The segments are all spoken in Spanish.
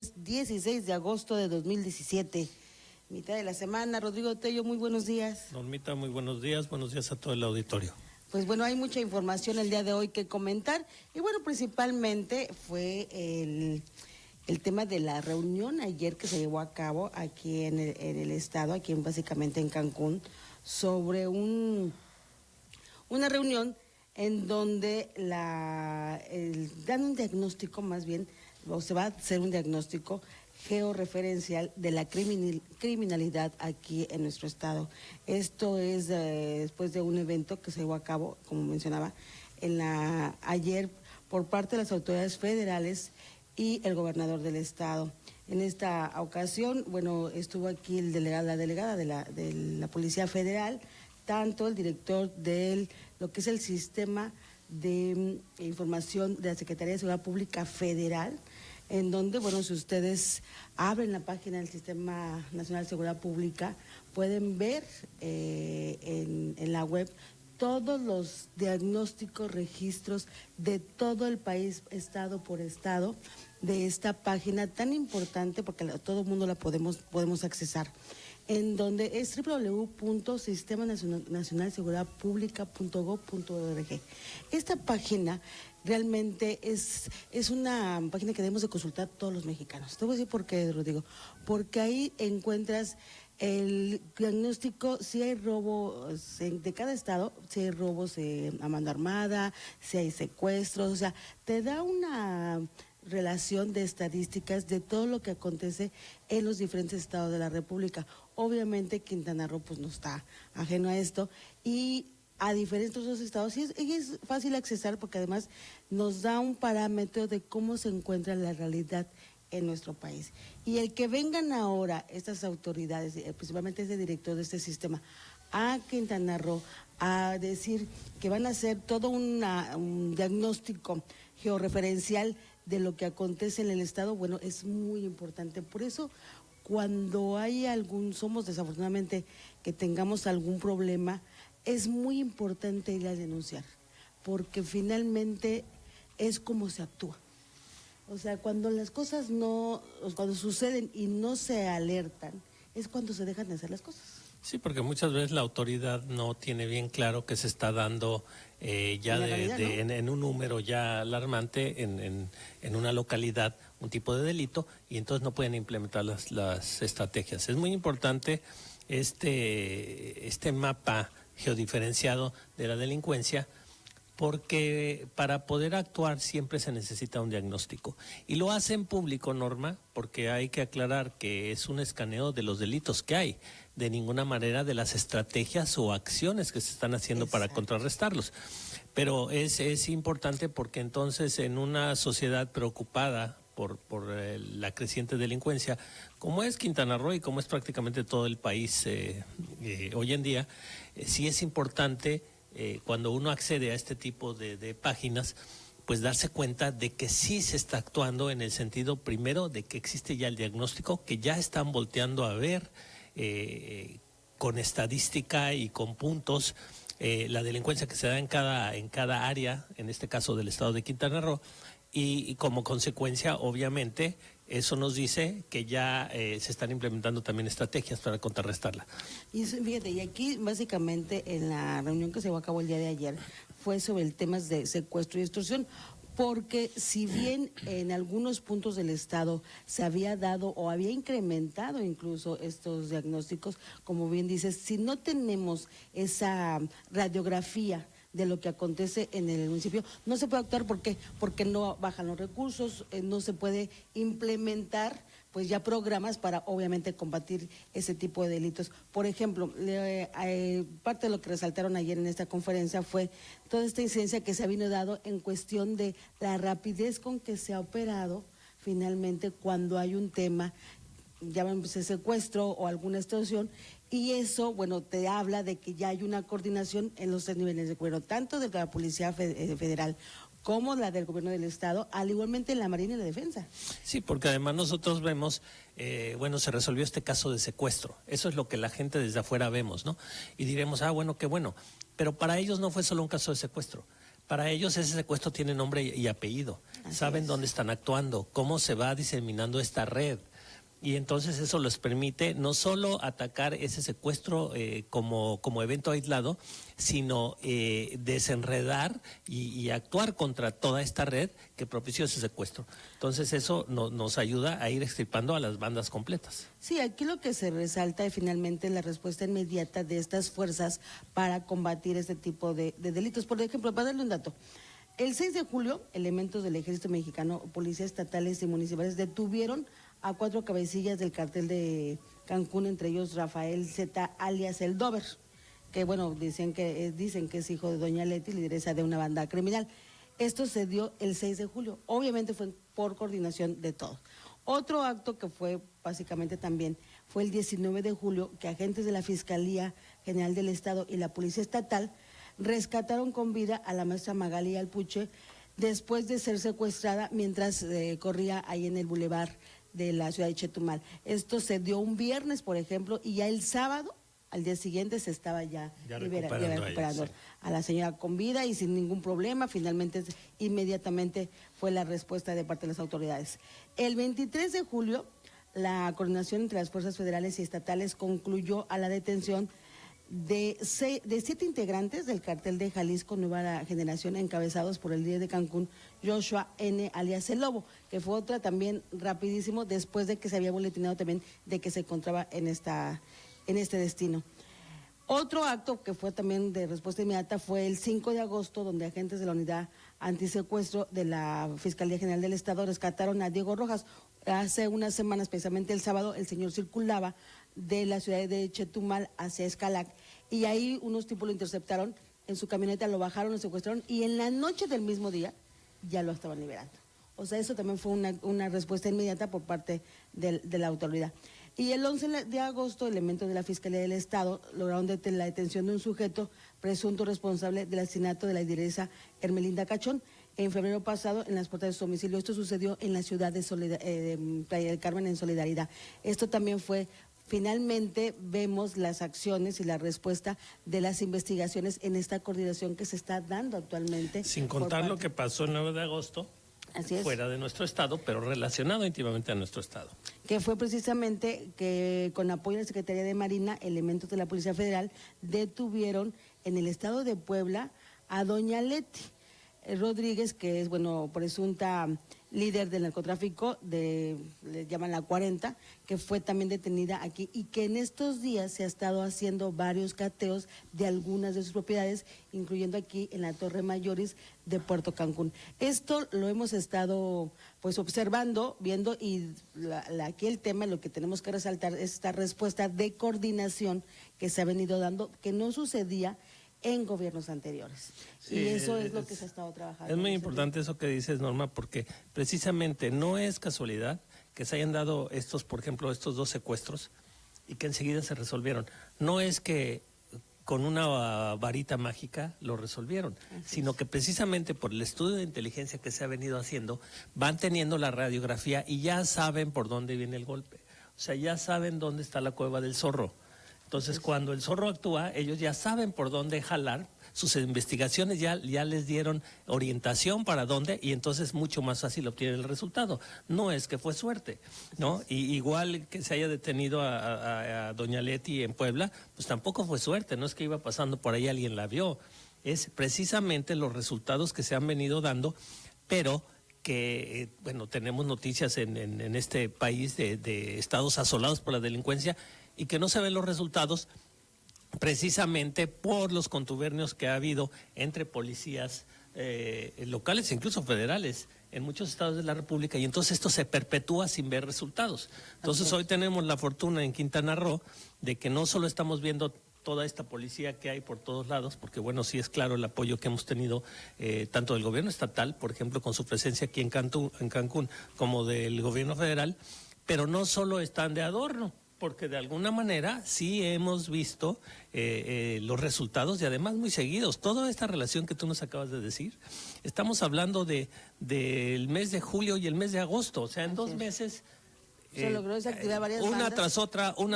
16 de agosto de 2017, mitad de la semana. Rodrigo Tello, muy buenos días. Normita, muy buenos días a todo el auditorio. Pues bueno, hay mucha información el día de hoy que comentar y bueno, principalmente fue el tema de la reunión ayer que se llevó a cabo aquí en el estado, básicamente en Cancún, sobre una reunión en donde dan un diagnóstico, más bien, o se va a hacer un diagnóstico georreferencial de la criminalidad aquí en nuestro estado. Esto es después de un evento que se llevó a cabo, como mencionaba, ayer por parte de las autoridades federales y el gobernador del estado. En esta ocasión, bueno, estuvo aquí la delegada de la Policía Federal, tanto el director de lo que es el Sistema de Información de la Secretaría de Seguridad Pública Federal, en donde, bueno, si ustedes abren la página del Sistema Nacional de Seguridad Pública, pueden ver en la web todos los diagnósticos, registros de todo el país, estado por estado, de esta página tan importante, porque todo el mundo la podemos accesar, en donde es www.sistemanacionaldeseguridadpublica.gov.org. Esta página realmente es una página que debemos de consultar todos los mexicanos. Te voy a decir por qué, Rodrigo. Porque ahí encuentras el diagnóstico, si hay robos de cada estado, si hay robos a mano armada, si hay secuestros, o sea, te da una relación de estadísticas de todo lo que acontece en los diferentes estados de la República. Obviamente Quintana Roo pues no está ajeno a esto, y a diferentes otros estados, y es fácil accesar porque además nos da un parámetro de cómo se encuentra la realidad en nuestro país. Y el que vengan ahora estas autoridades, principalmente ese director de este sistema, a Quintana Roo a decir que van a hacer todo un diagnóstico georreferencial de lo que acontece en el estado, bueno, es muy importante. Por eso, cuando hay somos desafortunadamente que tengamos algún problema, es muy importante ir a denunciar, porque finalmente es como se actúa. O sea, cuando las cosas cuando suceden y no se alertan, es cuando se dejan de hacer las cosas. Sí, porque muchas veces la autoridad no tiene bien claro que se está dando en un número ya alarmante en una localidad, un tipo de delito, y entonces no pueden implementar las estrategias. Es muy importante este mapa geodiferenciado de la delincuencia, porque para poder actuar siempre se necesita un diagnóstico. Y lo hacen público, Norma, porque hay que aclarar que es un escaneo de los delitos que hay, de ninguna manera de las estrategias o acciones que se están haciendo para contrarrestarlos. Pero es importante porque entonces en una sociedad preocupada por la creciente delincuencia, como es Quintana Roo y como es prácticamente todo el país hoy en día, sí es importante cuando uno accede a este tipo de páginas, pues darse cuenta de que sí se está actuando en el sentido primero de que existe ya el diagnóstico, que ya están volteando a ver con estadística y con puntos la delincuencia que se da en cada área, en este caso del estado de Quintana Roo, y como consecuencia, obviamente, eso nos dice que ya se están implementando también estrategias para contrarrestarla. Y fíjate, y aquí básicamente en la reunión que se llevó a cabo el día de ayer fue sobre el tema de secuestro y extorsión, porque si bien en algunos puntos del estado se había dado o había incrementado incluso estos diagnósticos, como bien dices, si no tenemos esa radiografía de lo que acontece en el municipio, no se puede actuar. ¿Por qué? Porque no bajan los recursos, no se puede implementar pues ya programas para obviamente combatir ese tipo de delitos. Por ejemplo, parte de lo que resaltaron ayer en esta conferencia fue toda esta incidencia que se ha venido dado en cuestión de la rapidez con que se ha operado finalmente cuando hay un tema, llámese secuestro o alguna extorsión, y eso, bueno, te habla de que ya hay una coordinación en los tres niveles de gobierno, tanto de la Policía Federal como la del gobierno del estado, al igualmente la Marina y la Defensa. Sí, porque además nosotros vemos, se resolvió este caso de secuestro, eso es lo que la gente desde afuera vemos, ¿no? Y diremos, bueno, qué bueno, pero para ellos no fue solo un caso de secuestro, para ellos ese secuestro tiene nombre y apellido. saben dónde están actuando, cómo se va diseminando esta red. Y entonces eso les permite no solo atacar ese secuestro como evento aislado, sino desenredar y actuar contra toda esta red que propició ese secuestro. Entonces eso nos ayuda a ir extirpando a las bandas completas. Sí, aquí lo que se resalta es finalmente la respuesta inmediata de estas fuerzas para combatir este tipo de delitos. Por ejemplo, para darle un dato, el 6 de julio, elementos del Ejército Mexicano, policías estatales y municipales detuvieron a 4 cabecillas del cartel de Cancún, entre ellos Rafael Z, alias El Dover, que bueno, dicen que es hijo de doña Leti, lideresa de una banda criminal. Esto se dio el 6 de julio, obviamente fue por coordinación de todos. Otro acto que fue básicamente también fue el 19 de julio, que agentes de la Fiscalía General del Estado y la Policía Estatal rescataron con vida a la maestra Magali Alpuche después de ser secuestrada mientras corría ahí en el bulevar de la ciudad de Chetumal. Esto se dio un viernes, por ejemplo, y ya el sábado, al día siguiente, se estaba ya recuperando a la señora con vida y sin ningún problema. Finalmente, inmediatamente fue la respuesta de parte de las autoridades. El 23 de julio, la coordinación entre las fuerzas federales y estatales concluyó a la detención de 7 integrantes del cartel de Jalisco Nueva Generación, encabezados por el líder de Cancún, Joshua N. alias El Lobo, que fue otra también rapidísimo después de que se había boletinado también de que se encontraba en este destino. Otro acto que fue también de respuesta inmediata fue el 5 de agosto, donde agentes de la unidad antisecuestro de la Fiscalía General del Estado rescataron a Diego Rojas. Hace unas semanas, precisamente el sábado, el señor circulaba de la ciudad de Chetumal hacia Escalac, y ahí unos tipos lo interceptaron en su camioneta, lo bajaron, lo secuestraron, y en la noche del mismo día ya lo estaban liberando. O sea, eso también fue una respuesta inmediata por parte de la autoridad. Y el 11 de agosto, elementos de la Fiscalía del Estado lograron la detención de un sujeto presunto responsable del asesinato de la lideresa Hermelinda Cachón en febrero pasado en las puertas de su domicilio. Esto sucedió en la ciudad de Playa del Carmen, en Solidaridad. Esto también fue... Finalmente vemos las acciones y la respuesta de las investigaciones en esta coordinación que se está dando actualmente. Sin contar lo que pasó el 9 de agosto, fuera de nuestro estado, pero relacionado íntimamente a nuestro estado. Que fue precisamente que con apoyo de la Secretaría de Marina, elementos de la Policía Federal detuvieron en el estado de Puebla a doña Leti Rodríguez, que es, bueno, presunta líder del narcotráfico, le llaman la 40, que fue también detenida aquí y que en estos días se ha estado haciendo varios cateos de algunas de sus propiedades, incluyendo aquí en la Torre Mayoris de Puerto Cancún. Esto lo hemos estado pues observando, viendo, y aquí el tema, lo que tenemos que resaltar es esta respuesta de coordinación que se ha venido dando, que no sucedía en gobiernos anteriores. Sí, y eso es lo que se ha estado trabajando. Es muy importante eso que dices, Norma, porque precisamente no es casualidad que se hayan dado estos, por ejemplo, estos 2 secuestros y que enseguida se resolvieron. No es que con una varita mágica lo resolvieron, sino que precisamente por el estudio de inteligencia que se ha venido haciendo, van teniendo la radiografía y ya saben por dónde viene el golpe. O sea, ya saben dónde está la cueva del zorro. Entonces, cuando el zorro actúa, ellos ya saben por dónde jalar, sus investigaciones ya les dieron orientación para dónde, y entonces mucho más fácil obtienen el resultado. No es que fue suerte, ¿no? Y igual que se haya detenido a doña Leti en Puebla, pues tampoco fue suerte, no es que iba pasando por ahí alguien la vio. Es precisamente los resultados que se han venido dando, pero que, bueno, tenemos noticias en este país de estados asolados por la delincuencia, y que no se ven los resultados precisamente por los contubernios que ha habido entre policías locales e incluso federales en muchos estados de la República, y entonces esto se perpetúa sin ver resultados. Entonces hoy tenemos la fortuna en Quintana Roo de que no solo estamos viendo toda esta policía que hay por todos lados, porque bueno, sí es claro el apoyo que hemos tenido tanto del gobierno estatal, por ejemplo, con su presencia aquí en Cancún, como del gobierno federal, pero no solo están de adorno, porque de alguna manera sí hemos visto los resultados, y además muy seguidos. Toda esta relación que tú nos acabas de decir, estamos hablando del mes de julio y el mes de agosto, o sea, en 2 meses Se logró desactivar varias una bandas.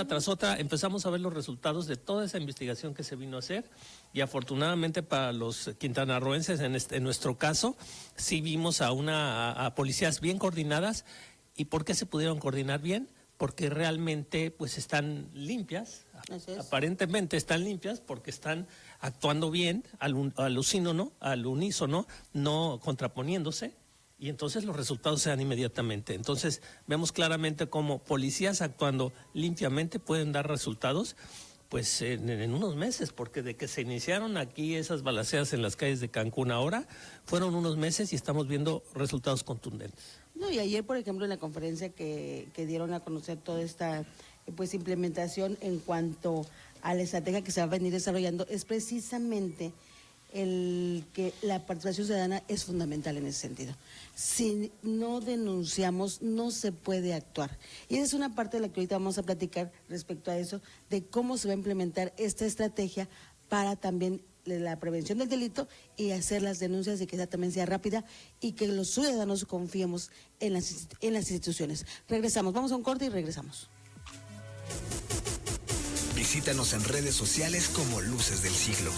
tras otra, empezamos a ver los resultados de toda esa investigación que se vino a hacer, y afortunadamente para los quintanarroenses, en nuestro caso, sí vimos a policías bien coordinadas. ¿Y por qué se pudieron coordinar bien? Porque realmente pues están limpias, aparentemente están limpias porque están actuando bien al unísono, no contraponiéndose. Y entonces los resultados se dan inmediatamente. Entonces vemos claramente cómo policías actuando limpiamente pueden dar resultados pues en unos meses, porque de que se iniciaron aquí esas balaceas en las calles de Cancún ahora, fueron unos meses y estamos viendo resultados contundentes. No, y ayer, por ejemplo, en la conferencia que dieron a conocer toda esta pues implementación en cuanto a la estrategia que se va a venir desarrollando, es precisamente el que la participación ciudadana es fundamental en ese sentido. Si no denunciamos, no se puede actuar. Y esa es una parte de la que ahorita vamos a platicar respecto a eso, de cómo se va a implementar esta estrategia para también la prevención del delito y hacer las denuncias y que esa también sea rápida y que los ciudadanos confiemos en las instituciones. Regresamos, vamos a un corte y regresamos. Visítanos en redes sociales como Luces del Siglo.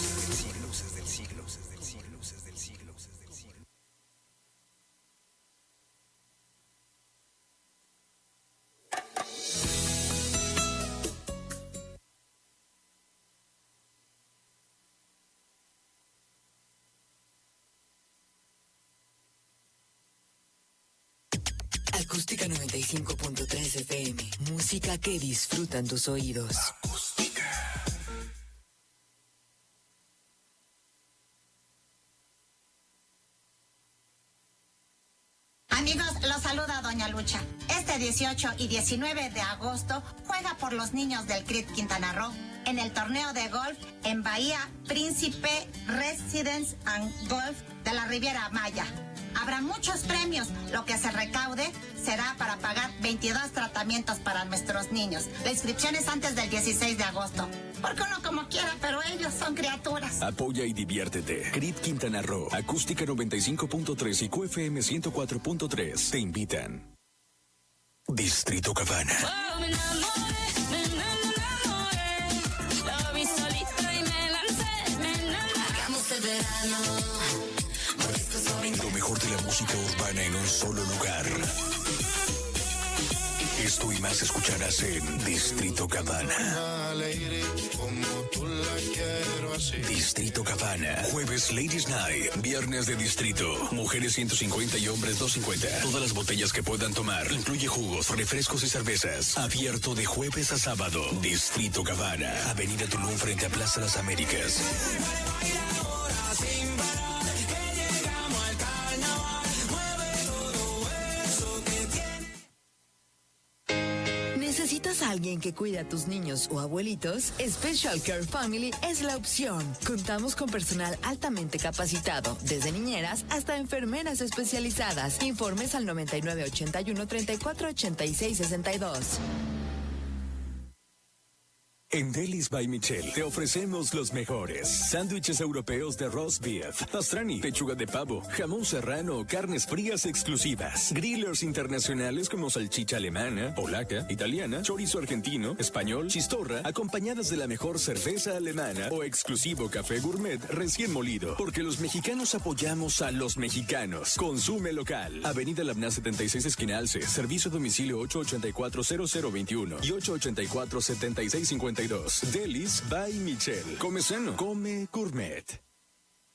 Acústica 95.3 FM. Música que disfrutan tus oídos. Amigos, los saluda Doña Lucha. Este 18 y 19 de agosto juega por los niños del CRIT Quintana Roo en el torneo de golf en Bahía Príncipe Residence and Golf de la Riviera Maya. Habrá muchos premios. Lo que se recaude será para pagar 22 tratamientos para nuestros niños. La inscripción es antes del 16 de agosto. Porque uno como quiera, pero ellos son criaturas. Apoya y diviértete. CRIT Quintana Roo, Acústica 95.3 y QFM 104.3 te invitan. Distrito Cabana. Oh, me enamoré, lo vi solito y me lancé, hagamos el verano. Lo mejor de la música urbana en un solo lugar. Esto y más escucharás en Distrito Cabana. Distrito Cabana. Jueves Ladies Night. Viernes de Distrito. Mujeres 150 y hombres 250. Todas las botellas que puedan tomar. Incluye jugos, refrescos y cervezas. Abierto de jueves a sábado. Distrito Cabana. Avenida Tulum frente a Plaza Las Américas. ¿Necesitas a alguien que cuide a tus niños o abuelitos? Special Care Family es la opción. Contamos con personal altamente capacitado, desde niñeras hasta enfermeras especializadas. Informes al 9981 34 86 62. En Delis by Michelle te ofrecemos los mejores sándwiches europeos de roast beef, pastrami, pechuga de pavo, jamón serrano, carnes frías exclusivas, grillers internacionales como salchicha alemana, polaca, italiana, chorizo argentino, español, chistorra, acompañadas de la mejor cerveza alemana o exclusivo café gourmet recién molido, porque los mexicanos apoyamos a los mexicanos. Consume local. Avenida Labná 76 esquina Alce, servicio a domicilio 884-0021 y 884-7652. Delis by Michelle. Come sano, come gourmet.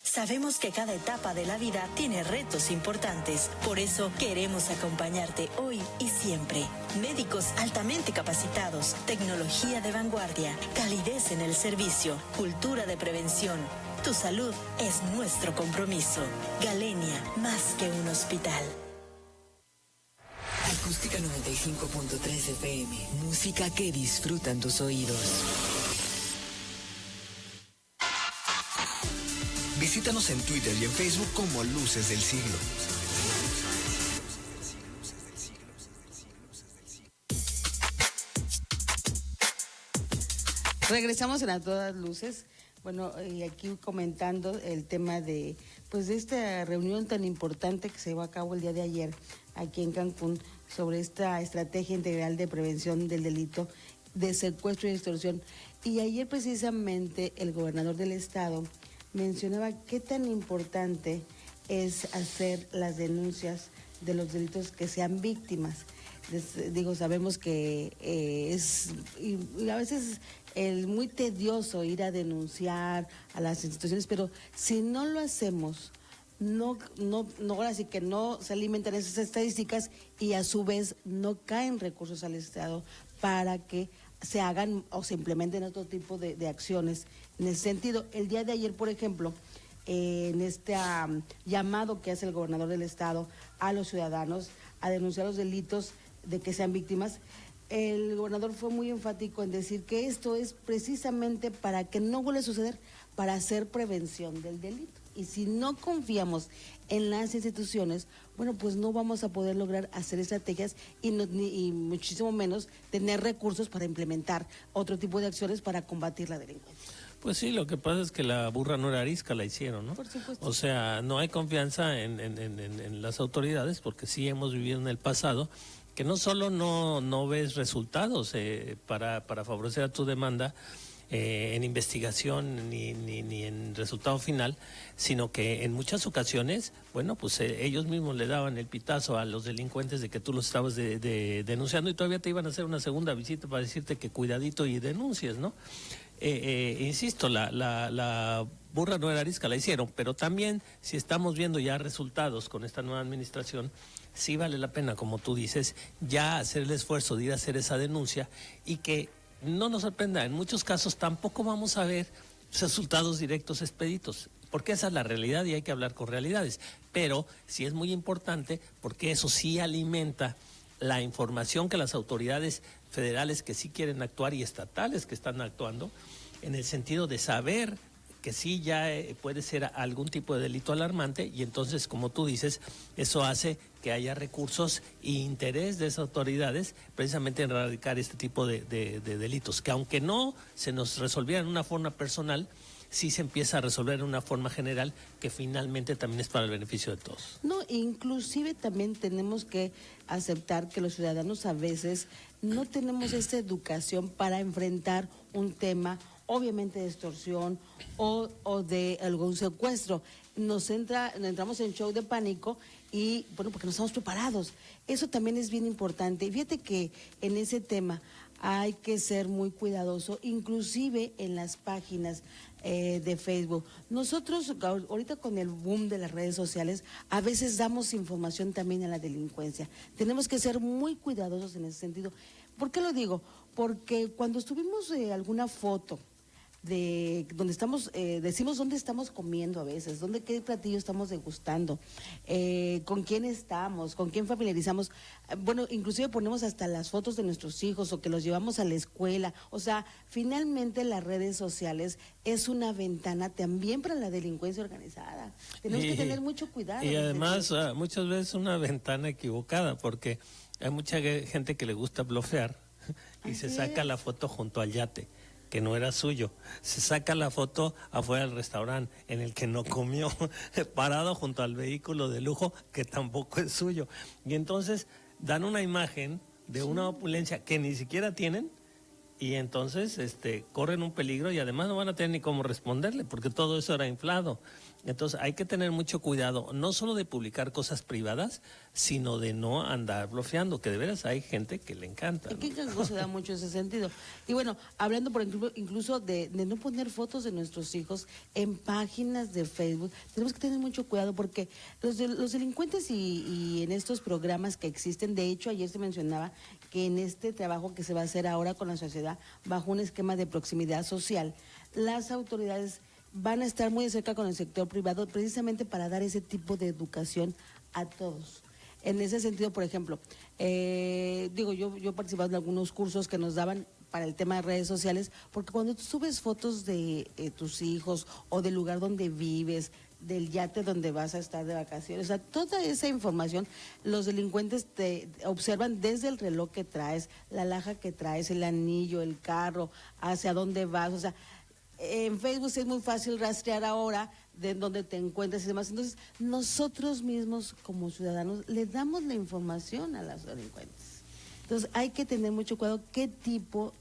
Sabemos que cada etapa de la vida tiene retos importantes. Por eso queremos acompañarte hoy y siempre. Médicos altamente capacitados, tecnología de vanguardia, calidez en el servicio, cultura de prevención. Tu salud es nuestro compromiso. Galenia, más que un hospital. Acústica 95.3 FM. Música que disfrutan tus oídos. Visítanos en Twitter y en Facebook como Luces del Siglo. Regresamos en A Todas Luces. Bueno, y aquí comentando el tema de esta reunión tan importante que se llevó a cabo el día de ayer aquí en Cancún sobre esta estrategia integral de prevención del delito de secuestro y extorsión. Y ayer precisamente el gobernador del estado mencionaba qué tan importante es hacer las denuncias de los delitos que sean víctimas. Sabemos que es y a veces es muy tedioso ir a denunciar a las instituciones, pero si no lo hacemos, no, ahora sí que no se alimentan esas estadísticas y a su vez no caen recursos al Estado para que se hagan o se implementen otro tipo de acciones. En ese sentido, el día de ayer, por ejemplo, en este llamado que hace el gobernador del estado a los ciudadanos a denunciar los delitos de que sean víctimas, el gobernador fue muy enfático en decir que esto es precisamente para que no vuelva a suceder, para hacer prevención del delito. Y si no confiamos en las instituciones, bueno, pues no vamos a poder lograr hacer estrategias y muchísimo menos tener recursos para implementar otro tipo de acciones para combatir la delincuencia. Pues sí, lo que pasa es que la burra no era arisca, la hicieron, ¿no? Por supuesto. O sea, no hay confianza en las autoridades, porque sí hemos vivido en el pasado que no solo no ves resultados para favorecer a tu demanda en investigación ni en resultado final, sino que en muchas ocasiones, bueno, pues ellos mismos le daban el pitazo a los delincuentes de que tú los estabas denunciando y todavía te iban a hacer una segunda visita para decirte que cuidadito y denuncies, ¿no? Insisto, la burra no era arisca, la hicieron, pero también si estamos viendo ya resultados con esta nueva administración, sí vale la pena, como tú dices, ya hacer el esfuerzo de ir a hacer esa denuncia y que no nos sorprenda, en muchos casos tampoco vamos a ver resultados directos expeditos, porque esa es la realidad y hay que hablar con realidades, pero sí es muy importante porque eso sí alimenta la información que las autoridades federales que sí quieren actuar y estatales que están actuando, en el sentido de saber que sí ya puede ser algún tipo de delito alarmante y entonces, como tú dices, eso hace que haya recursos e interés de esas autoridades precisamente en erradicar este tipo de delitos, que aunque no se nos resolviera en una forma personal, sí se empieza a resolver en una forma general que finalmente también es para el beneficio de todos. No, inclusive también tenemos que aceptar que los ciudadanos a veces no tenemos esta educación para enfrentar un tema, obviamente de extorsión o de algún secuestro. Entramos en show de pánico y, bueno, porque no estamos preparados. Eso también es bien importante. Y fíjate que en ese tema hay que ser muy cuidadoso, inclusive en las páginas de Facebook. Nosotros, ahorita con el boom de las redes sociales, a veces damos información también a la delincuencia. Tenemos que ser muy cuidadosos en ese sentido. ¿Por qué lo digo? Porque cuando estuvimos alguna foto de donde estamos, decimos dónde estamos comiendo a veces, qué platillo estamos degustando, con quién estamos, con quién familiarizamos, bueno, inclusive ponemos hasta las fotos de nuestros hijos o que los llevamos a la escuela, o sea, finalmente las redes sociales es una ventana también para la delincuencia organizada. Tenemos que tener mucho cuidado. Y además muchas veces una ventana equivocada, porque hay mucha gente que le gusta blofear y se saca la foto junto al yate, que no era suyo, se saca la foto afuera del restaurante en el que no comió, parado junto al vehículo de lujo que tampoco es suyo, y entonces dan una imagen de una opulencia que ni siquiera tienen, y entonces corren un peligro y además no van a tener ni cómo responderle, porque todo eso era inflado. Entonces hay que tener mucho cuidado, no solo de publicar cosas privadas, sino de no andar bloqueando, que de veras hay gente que le encanta, ¿no? Que se da mucho ese sentido. Y bueno, hablando por ejemplo, incluso de no poner fotos de nuestros hijos en páginas de Facebook, tenemos que tener mucho cuidado porque los delincuentes y en estos programas que existen, de hecho ayer se mencionaba que en este trabajo que se va a hacer ahora con la sociedad bajo un esquema de proximidad social, las autoridades van a estar muy de cerca con el sector privado precisamente para dar ese tipo de educación a todos. En ese sentido, por ejemplo, yo he participado en algunos cursos que nos daban para el tema de redes sociales, porque cuando tú subes fotos de tus hijos o del lugar donde vives, del yate donde vas a estar de vacaciones, o sea, toda esa información, los delincuentes te observan desde el reloj que traes, la alhaja que traes, el anillo, el carro, hacia dónde vas, o sea, en Facebook es muy fácil rastrear ahora de dónde te encuentras y demás. Entonces, nosotros mismos como ciudadanos le damos la información a los delincuentes. Entonces, hay que tener mucho cuidado qué tipo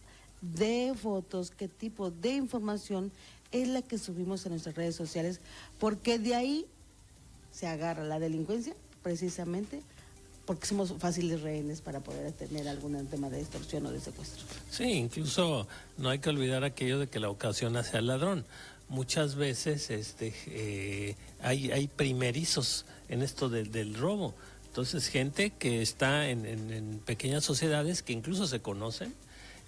de fotos, qué tipo de información es la que subimos en nuestras redes sociales, porque de ahí se agarra la delincuencia, precisamente porque somos fáciles rehenes para poder tener algún tema de extorsión o de secuestro. Sí, incluso no hay que olvidar aquello de que la ocasión hace al ladrón. Muchas veces hay primerizos en esto del robo. Entonces, gente que está en pequeñas sociedades que incluso se conocen,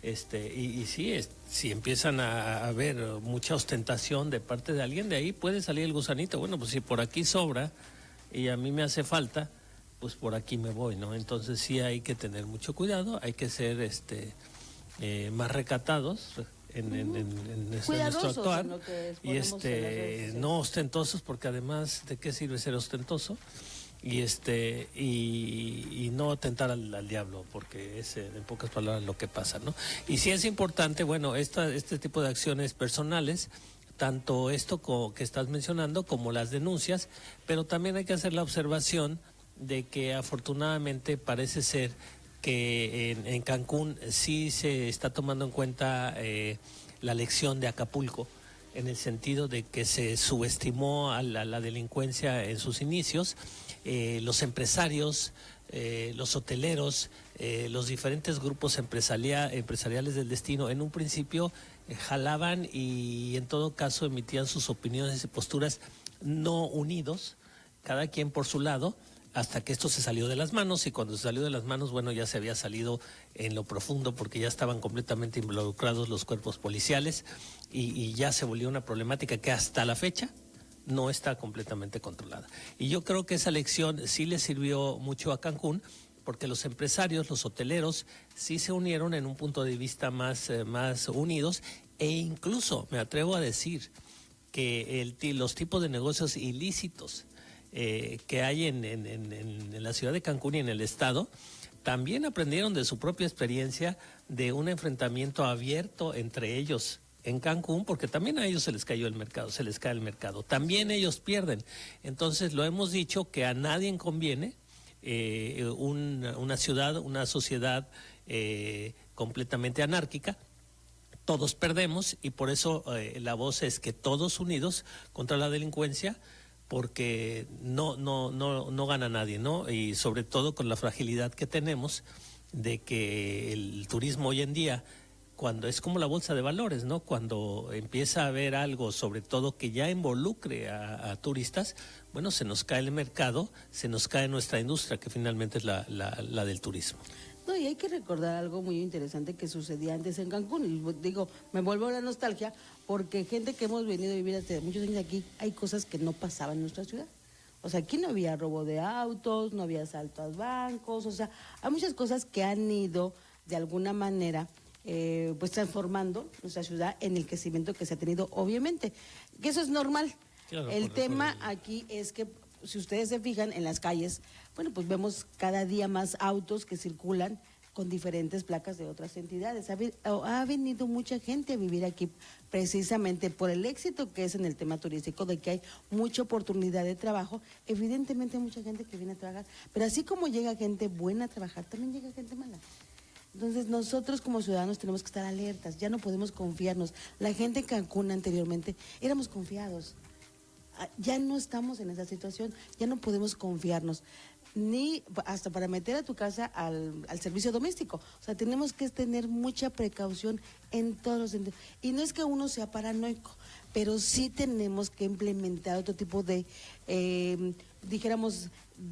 y sí, si empiezan a haber mucha ostentación de parte de alguien, de ahí puede salir el gusanito. Bueno, pues si por aquí sobra y a mí me hace falta, pues por aquí me voy, ¿no? Entonces sí hay que tener mucho cuidado, hay que ser más recatados en nuestro actuar, y no ostentosos, porque además, ¿de qué sirve ser ostentoso? Y no tentar al diablo, porque es en pocas palabras lo que pasa, ¿no? Y sí es importante, bueno, este tipo de acciones personales, tanto esto que estás mencionando como las denuncias, pero también hay que hacer la observación de que afortunadamente parece ser que en Cancún sí se está tomando en cuenta la lección de Acapulco, en el sentido de que se subestimó a la delincuencia en sus inicios. Los empresarios, los hoteleros, los diferentes grupos empresariales del destino, en un principio jalaban y en todo caso emitían sus opiniones y posturas no unidos, cada quien por su lado, hasta que esto se salió de las manos, y cuando se salió de las manos, bueno, ya se había salido en lo profundo, porque ya estaban completamente involucrados los cuerpos policiales, y ya se volvió una problemática que hasta la fecha no está completamente controlada. Y yo creo que esa lección sí le sirvió mucho a Cancún, porque los empresarios, los hoteleros, sí se unieron en un punto de vista más unidos, e incluso me atrevo a decir que los tipos de negocios ilícitos que hay en la ciudad de Cancún y en el estado, también aprendieron de su propia experiencia de un enfrentamiento abierto entre ellos en Cancún, porque también a ellos se les cayó el mercado, se les cae el mercado, también ellos pierden. Entonces lo hemos dicho que a nadie conviene una ciudad, una sociedad completamente anárquica. Todos perdemos, y por eso la voz es que todos unidos contra la delincuencia, porque no gana nadie, ¿no? Y sobre todo con la fragilidad que tenemos de que el turismo hoy en día, cuando es como la bolsa de valores, ¿no? Cuando empieza a haber algo, sobre todo que ya involucre a turistas, bueno, se nos cae el mercado, se nos cae nuestra industria, que finalmente es la del turismo. No, y hay que recordar algo muy interesante que sucedía antes en Cancún. Y digo, me vuelvo a la nostalgia, porque gente que hemos venido a vivir hace muchos años aquí, hay cosas que no pasaban en nuestra ciudad. O sea, aquí no había robo de autos, no había asalto a bancos, o sea, hay muchas cosas que han ido de alguna manera pues transformando nuestra ciudad en el crecimiento que se ha tenido, obviamente, que eso es normal. Claro, el tema aquí es que, si ustedes se fijan en las calles, bueno, pues vemos cada día más autos que circulan con diferentes placas de otras entidades. Ha venido mucha gente a vivir aquí precisamente por el éxito que es en el tema turístico, de que hay mucha oportunidad de trabajo. Evidentemente hay mucha gente que viene a trabajar, pero así como llega gente buena a trabajar, también llega gente mala. Entonces nosotros como ciudadanos tenemos que estar alertas, ya no podemos confiarnos. La gente en Cancún anteriormente éramos confiados. Ya no estamos en esa situación, ya no podemos confiarnos, ni hasta para meter a tu casa al servicio doméstico. O sea, tenemos que tener mucha precaución en todos los sentidos. Y no es que uno sea paranoico, pero sí tenemos que implementar otro tipo de, dijéramos,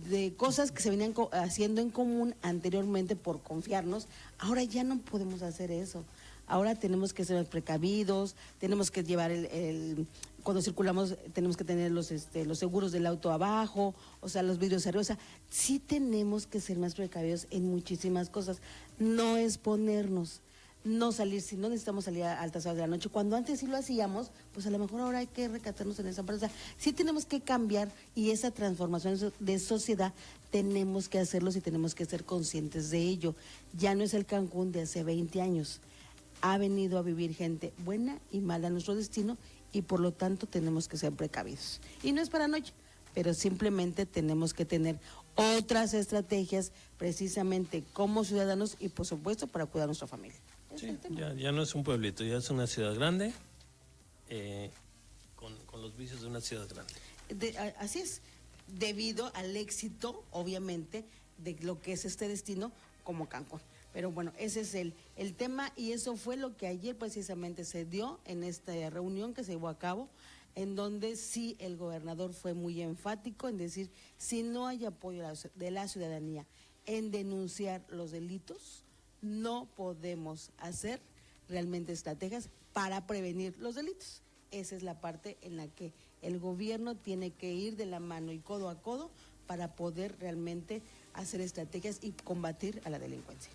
de cosas que se venían haciendo en común anteriormente por confiarnos. Ahora ya no podemos hacer eso. Ahora tenemos que ser precavidos, tenemos que llevar cuando circulamos tenemos que tener los seguros del auto abajo, o sea, los vidrios arriba. O sea, sí tenemos que ser más precavidos en muchísimas cosas. No exponernos, no salir, si no necesitamos salir a altas horas de la noche. Cuando antes sí lo hacíamos, pues a lo mejor ahora hay que recatarnos en esa parte. O sea, sí tenemos que cambiar, y esa transformación de sociedad tenemos que hacerlo y tenemos que ser conscientes de ello. Ya no es el Cancún de hace 20 años. Ha venido a vivir gente buena y mala a nuestro destino, y por lo tanto tenemos que ser precavidos. Y no es paranoia, pero simplemente tenemos que tener otras estrategias precisamente como ciudadanos y por supuesto para cuidar a nuestra familia. Sí, ya no es un pueblito, ya es una ciudad grande, con los vicios de una ciudad grande. Así es, debido al éxito, obviamente, de lo que es este destino como Cancún. Pero bueno, ese es el tema y eso fue lo que ayer precisamente se dio en esta reunión que se llevó a cabo, en donde sí el gobernador fue muy enfático en decir, si no hay apoyo de la ciudadanía en denunciar los delitos, no podemos hacer realmente estrategias para prevenir los delitos. Esa es la parte en la que el gobierno tiene que ir de la mano y codo a codo para poder realmente hacer estrategias y combatir a la delincuencia.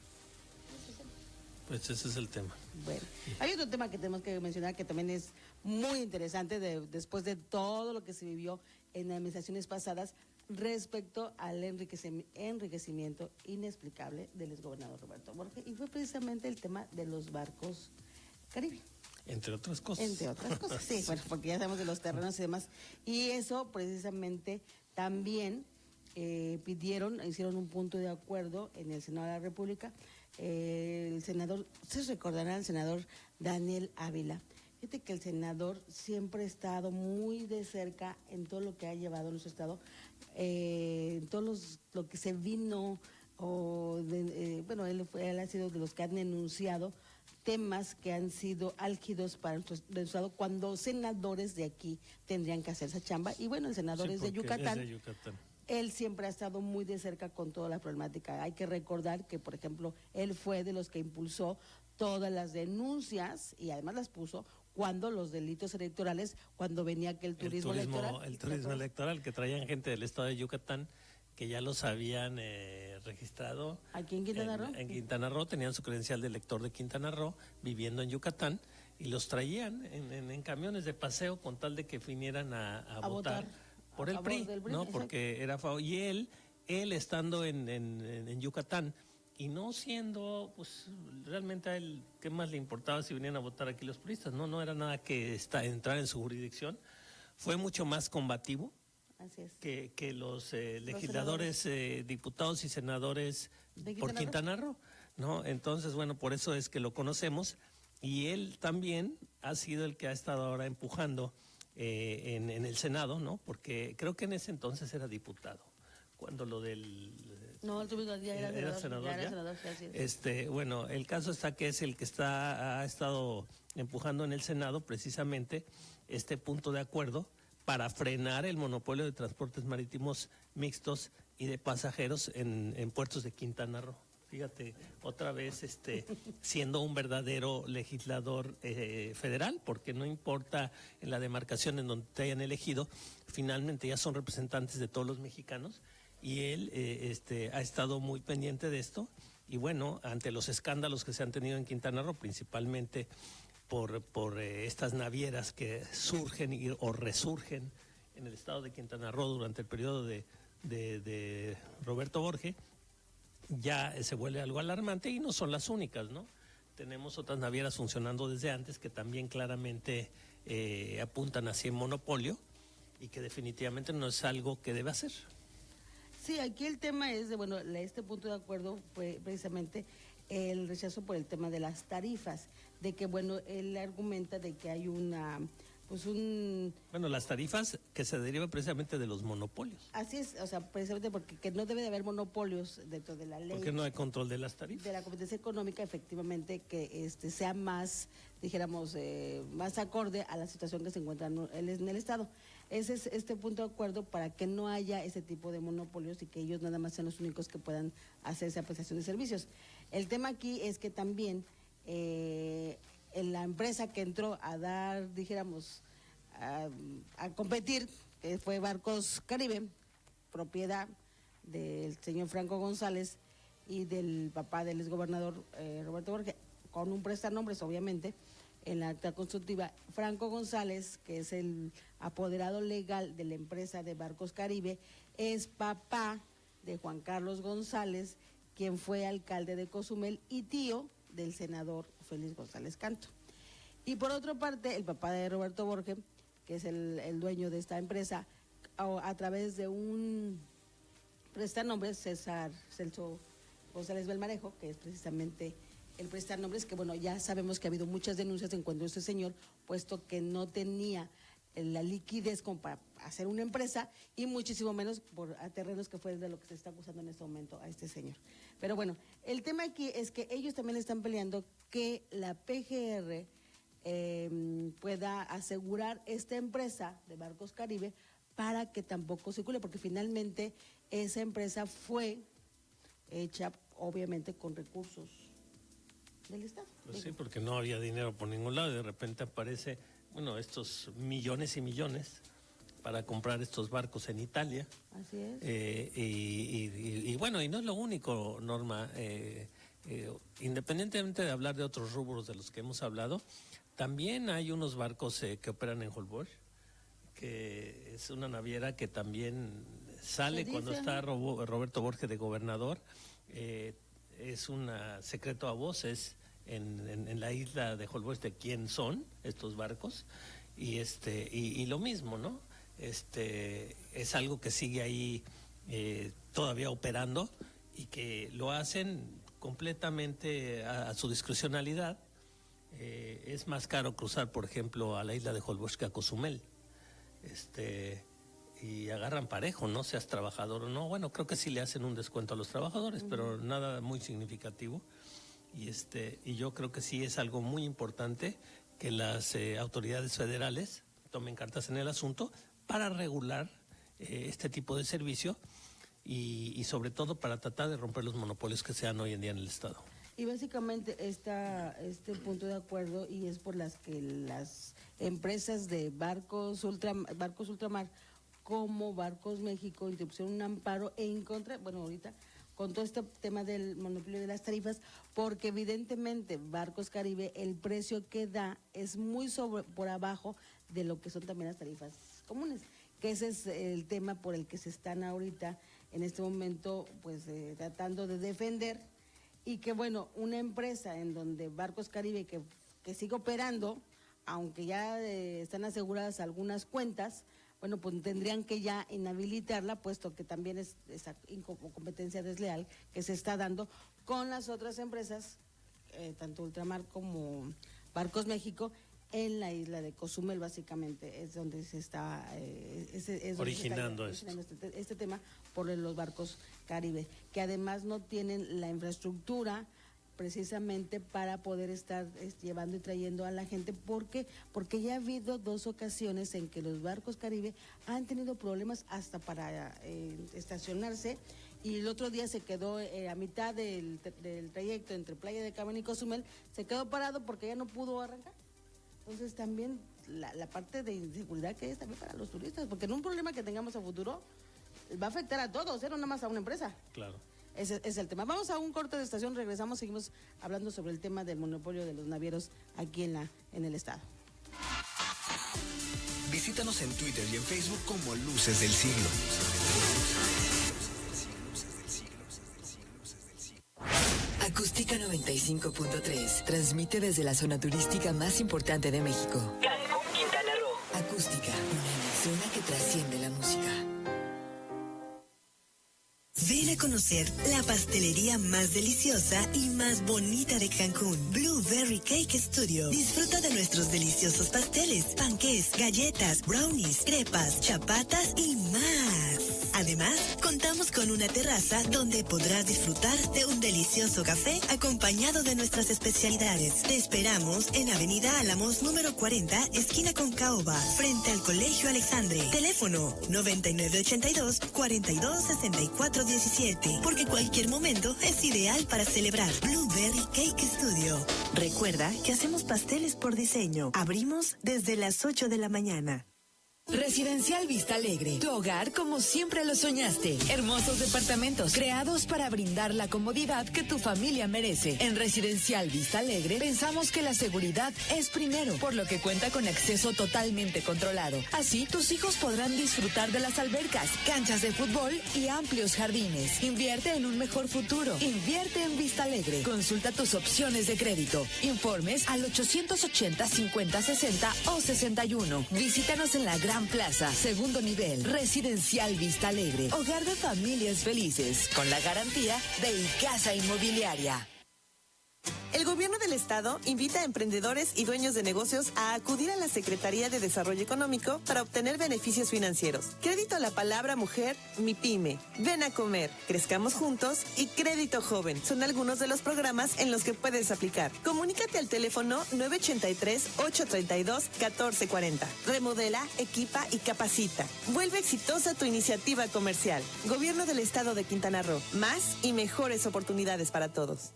Pues ese es el tema. Bueno, hay otro tema que tenemos que mencionar que también es muy interesante después de todo lo que se vivió en administraciones pasadas respecto al enriquecimiento inexplicable del exgobernador Roberto Borge, y fue precisamente el tema de los barcos Caribe. Entre otras cosas. Entre otras cosas, sí, bueno, porque ya sabemos de los terrenos y demás. Y eso precisamente también hicieron un punto de acuerdo en el Senado de la República. El senador, ustedes recordarán al senador Daniel Ávila. Fíjate que el senador siempre ha estado muy de cerca en todo lo que ha llevado nuestro estado, en lo que se vino, bueno, él ha sido de los que han denunciado temas que han sido álgidos para nuestro estado cuando senadores de aquí tendrían que hacer esa chamba. Y bueno, el senador es de Yucatán. Es de Yucatán. Él siempre ha estado muy de cerca con toda la problemática. Hay que recordar que, por ejemplo, él fue de los que impulsó todas las denuncias y además las puso cuando los delitos electorales, cuando venía aquel turismo electoral. El turismo electoral, que traían gente del estado de Yucatán que ya los habían registrado. ¿Aquí en Quintana Roo? En Quintana Roo, tenían su credencial de elector de Quintana Roo, viviendo en Yucatán, y los traían en camiones de paseo con tal de que vinieran a votar por el PRI, ¿no? Exacto. Porque era favor. Y él estando en Yucatán y no siendo, pues realmente a él, ¿qué más le importaba si venían a votar aquí los priistas? No era nada que entrar en su jurisdicción. Fue mucho más combativo. Así es. Que los legisladores, diputados y senadores por Quintana Roo, ¿no? Entonces, bueno, por eso es que lo conocemos, y él también ha sido el que ha estado ahora empujando en el Senado, ¿no? Porque creo que en ese entonces era diputado, cuando lo del... No, el ya era senador. Ya era senador, sí. Bueno, el caso está que es el que ha estado empujando en el Senado precisamente este punto de acuerdo para frenar el monopolio de transportes marítimos mixtos y de pasajeros en puertos de Quintana Roo. Fíjate, otra vez siendo un verdadero legislador federal, porque no importa en la demarcación en donde te hayan elegido, finalmente ya son representantes de todos los mexicanos, y él ha estado muy pendiente de esto, y bueno, ante los escándalos que se han tenido en Quintana Roo, principalmente por estas navieras que surgen o resurgen en el estado de Quintana Roo durante el periodo de Roberto Borge, ya se vuelve algo alarmante, y no son las únicas, ¿no? Tenemos otras navieras funcionando desde antes que también claramente apuntan hacia el monopolio, y que definitivamente no es algo que debe hacer. Sí, aquí el tema es de, bueno, este punto de acuerdo fue precisamente el rechazo por el tema de las tarifas, de que, bueno, él argumenta de que hay Bueno, las tarifas que se derivan precisamente de los monopolios. Así es, o sea, precisamente porque que no debe de haber monopolios dentro de la ley. Porque no hay control de las tarifas. De la competencia económica, efectivamente, que sea más, dijéramos, más acorde a la situación que se encuentra en el Estado. Ese es este punto de acuerdo para que no haya ese tipo de monopolios y que ellos nada más sean los únicos que puedan hacer esa prestación de servicios. El tema aquí es que también en la empresa que entró a dar, dijéramos, a competir, que fue Barcos Caribe, propiedad del señor Franco González y del papá del exgobernador Roberto Borge, con un prestanombres, obviamente, en la acta constitutiva. Franco González, que es el apoderado legal de la empresa de Barcos Caribe, es papá de Juan Carlos González, quien fue alcalde de Cozumel y tío del senador Félix González Canto. Y por otra parte, el papá de Roberto Borges, que es el dueño de esta empresa, a través de un prestanombres, César Celso González Belmarejo, que es precisamente el prestanombres, que bueno, ya sabemos que ha habido muchas denuncias en cuanto a este señor, puesto que no tenía la liquidez como para hacer una empresa y muchísimo menos por terrenos, que fue de lo que se está acusando en este momento a este señor. Pero bueno, el tema aquí es que ellos también están peleando que la PGR pueda asegurar esta empresa de Barcos Caribe para que tampoco circule, porque finalmente esa empresa fue hecha obviamente con recursos del Estado. Pues sí, porque no había dinero por ningún lado y de repente aparece, bueno, estos millones y millones para comprar estos barcos en Italia. Así es. Y bueno, y no es lo único, Norma. Independientemente de hablar de otros rubros de los que hemos hablado, también hay unos barcos que operan en Holbox, que es una naviera que también sale cuando está Roberto Borges de gobernador. Es un secreto a voces en la isla de Holbox de quién son estos barcos, y lo mismo, ¿no? Es algo que sigue ahí todavía operando y que lo hacen completamente a su discrecionalidad. Es más caro cruzar, por ejemplo, a la isla de Holbox que a Cozumel. Y agarran parejo, ¿no? Seas trabajador o no. Bueno, creo que sí le hacen un descuento a los trabajadores, pero nada muy significativo. Y yo creo que sí es algo muy importante que las autoridades federales tomen cartas en el asunto para regular este tipo de servicio y sobre todo para tratar de romper los monopolios que se dan hoy en día en el Estado. Y básicamente este punto de acuerdo, y es por las que las empresas de barcos ultramar como Barcos México interpusieron un amparo en contra, bueno, ahorita con todo este tema del monopolio de las tarifas, porque evidentemente Barcos Caribe, el precio que da es muy por abajo de lo que son también las tarifas comunes, que ese es el tema por el que se están ahorita en este momento pues tratando de defender. Y que bueno, una empresa en donde Barcos Caribe que sigue operando, aunque ya están aseguradas algunas cuentas, bueno, pues tendrían que ya inhabilitarla, puesto que también es esa competencia desleal que se está dando con las otras empresas, tanto Ultramar como Barcos México, en la isla de Cozumel, básicamente, es donde se está originando este tema por los Barcos Caribe, que además no tienen la infraestructura precisamente para poder estar llevando y trayendo a la gente. ¿Por qué? Porque ya ha habido 2 ocasiones en que los Barcos Caribe han tenido problemas hasta para estacionarse, y el otro día se quedó a mitad del trayecto entre Playa de Carmen y Cozumel, se quedó parado porque ya no pudo arrancar. Entonces también la parte de inseguridad que es también para los turistas, porque en un problema que tengamos a futuro va a afectar a todos, no nada más a una empresa. Claro. Ese es el tema. Vamos a un corte de estación, regresamos, seguimos hablando sobre el tema del monopolio de los navieros aquí en el estado. Visítanos en Twitter y en Facebook como Luces del Siglo. Acústica 95.3 transmite desde la zona turística más importante de México. Cancún, Quintana Roo. Acústica, una emisora que trasciende la música. Ven a conocer la pastelería más deliciosa y más bonita de Cancún, Blueberry Cake Studio. Disfruta de nuestros deliciosos pasteles, panqués, galletas, brownies, crepas, chapatas y más. Además, contamos con una terraza donde podrás disfrutar de un delicioso café acompañado de nuestras especialidades. Te esperamos en Avenida Álamos, número 40, esquina con Caoba, frente al Colegio Alexandre. Teléfono 9982-426417, porque cualquier momento es ideal para celebrar. Blueberry Cake Studio. Recuerda que hacemos pasteles por diseño. Abrimos desde las 8 de la mañana. Residencial Vista Alegre, tu hogar como siempre lo soñaste. Hermosos departamentos creados para brindar la comodidad que tu familia merece. En Residencial Vista Alegre pensamos que la seguridad es primero, por lo que cuenta con acceso totalmente controlado. Así, tus hijos podrán disfrutar de las albercas, canchas de fútbol y amplios jardines. Invierte en un mejor futuro. Invierte en Vista Alegre. Consulta tus opciones de crédito. Informes al 880-5060 o 61. Visítanos en la Gran Plaza, segundo nivel, Residencial Vista Alegre, hogar de familias felices, con la garantía de Icasa Inmobiliaria. El gobierno del estado invita a emprendedores y dueños de negocios a acudir a la Secretaría de Desarrollo Económico para obtener beneficios financieros. Crédito a la palabra mujer, MIPYME. Ven a comer, crezcamos juntos y crédito joven. Son algunos de los programas en los que puedes aplicar. Comunícate al teléfono 983-832-1440. Remodela, equipa y capacita. Vuelve exitosa tu iniciativa comercial. Gobierno del estado de Quintana Roo. Más y mejores oportunidades para todos.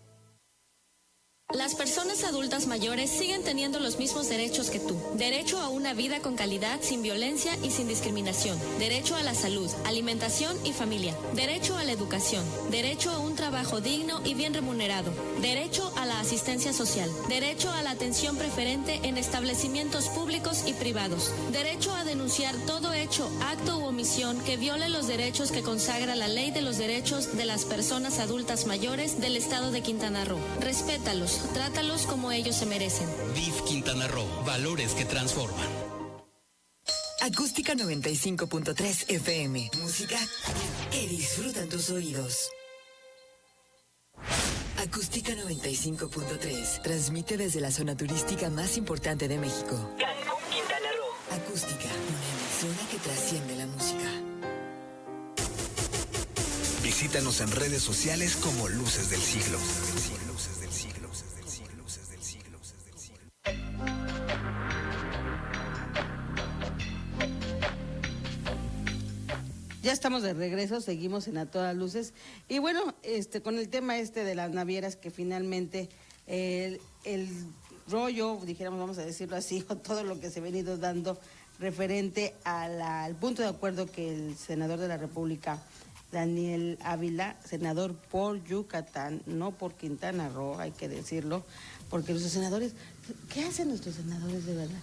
Las personas adultas mayores siguen teniendo los mismos derechos que tú. Derecho a una vida con calidad, sin violencia y sin discriminación. Derecho a la salud, alimentación y familia. Derecho a la educación. Derecho a un trabajo digno y bien remunerado. Derecho a la asistencia social. Derecho a la atención preferente en establecimientos públicos y privados. Derecho a denunciar todo hecho, acto u omisión que viole los derechos que consagra la Ley de los Derechos de las Personas Adultas Mayores del Estado de Quintana Roo. Respétalos. Trátalos como ellos se merecen. DIF Quintana Roo, valores que transforman. Acústica 95.3 FM. Música que disfrutan tus oídos. Acústica 95.3 transmite desde la zona turística más importante de México. Cancún, Quintana Roo. Acústica, una emisora que trasciende la música. Visítanos en redes sociales como Luces del Siglo. Ya estamos de regreso, seguimos en A Todas Luces. Y bueno, con el tema de las navieras, que finalmente el rollo, dijéramos, vamos a decirlo así, o todo lo que se ha venido dando referente al punto de acuerdo que el senador de la República, Daniel Ávila, senador por Yucatán, no por Quintana Roo, hay que decirlo, porque nuestros senadores, ¿qué hacen nuestros senadores de verdad?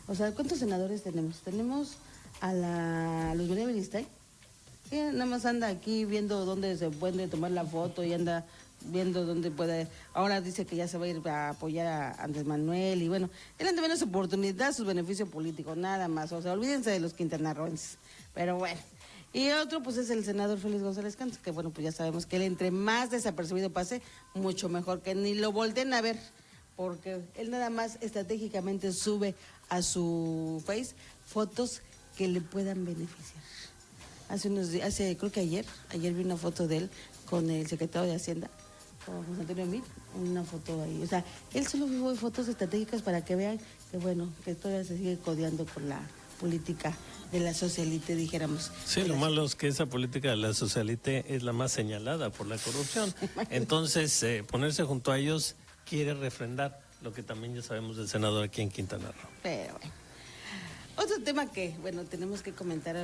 O sea, ¿cuántos senadores tenemos? Tenemos a Luz María Beristain, que nada más anda aquí viendo dónde se puede tomar la foto y anda viendo dónde puede. Ahora dice que ya se va a ir a apoyar a Andrés Manuel y bueno, él anda viendo su oportunidad, su beneficio político, nada más. O sea, olvídense de los quintanarroenses. Pero bueno. Y otro, pues es el senador Félix González Cantos, que bueno, pues ya sabemos que él entre más desapercibido pase, mucho mejor, que ni lo volteen a ver, porque él nada más estratégicamente sube a su Face fotos que le puedan beneficiar. Hace unos días, creo que ayer vi una foto de él con el secretario de Hacienda, con José Antonio Meade, una foto ahí. O sea, él solo sube fotos estratégicas para que vean que bueno, que todavía se sigue codeando con la política de la socialite, dijéramos. Sí, lo malo es que esa política de la socialite es la más señalada por la corrupción. Entonces, ponerse junto a ellos quiere refrendar lo que también ya sabemos del senador aquí en Quintana Roo. Pero bueno. Otro tema que, bueno, tenemos que comentar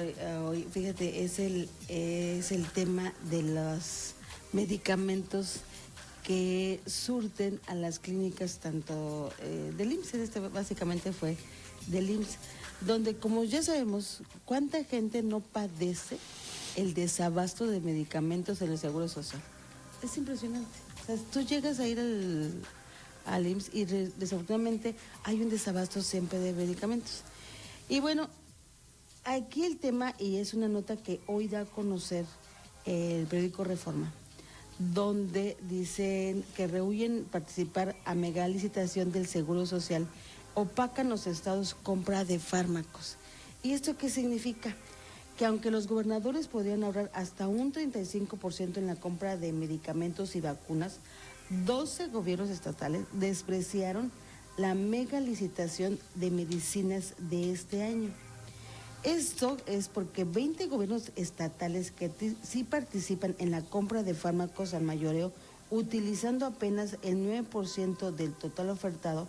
hoy, fíjate, es el tema de los medicamentos que surten a las clínicas, tanto del IMSS, básicamente fue del IMSS, donde, como ya sabemos, cuánta gente no padece el desabasto de medicamentos en el Seguro Social. Es impresionante. O sea, tú llegas a ir al IMSS y desafortunadamente hay un desabasto siempre de medicamentos. Y bueno, aquí el tema, y es una nota que hoy da a conocer el periódico Reforma, donde dicen que rehúyen participar a mega licitación del Seguro Social, opacan los estados compra de fármacos. ¿Y esto qué significa? Que aunque los gobernadores podrían ahorrar hasta un 35% en la compra de medicamentos y vacunas, 12 gobiernos estatales despreciaron la mega licitación de medicinas de este año. Esto es porque 20 gobiernos estatales que sí participan en la compra de fármacos al mayoreo, utilizando apenas el 9% del total ofertado,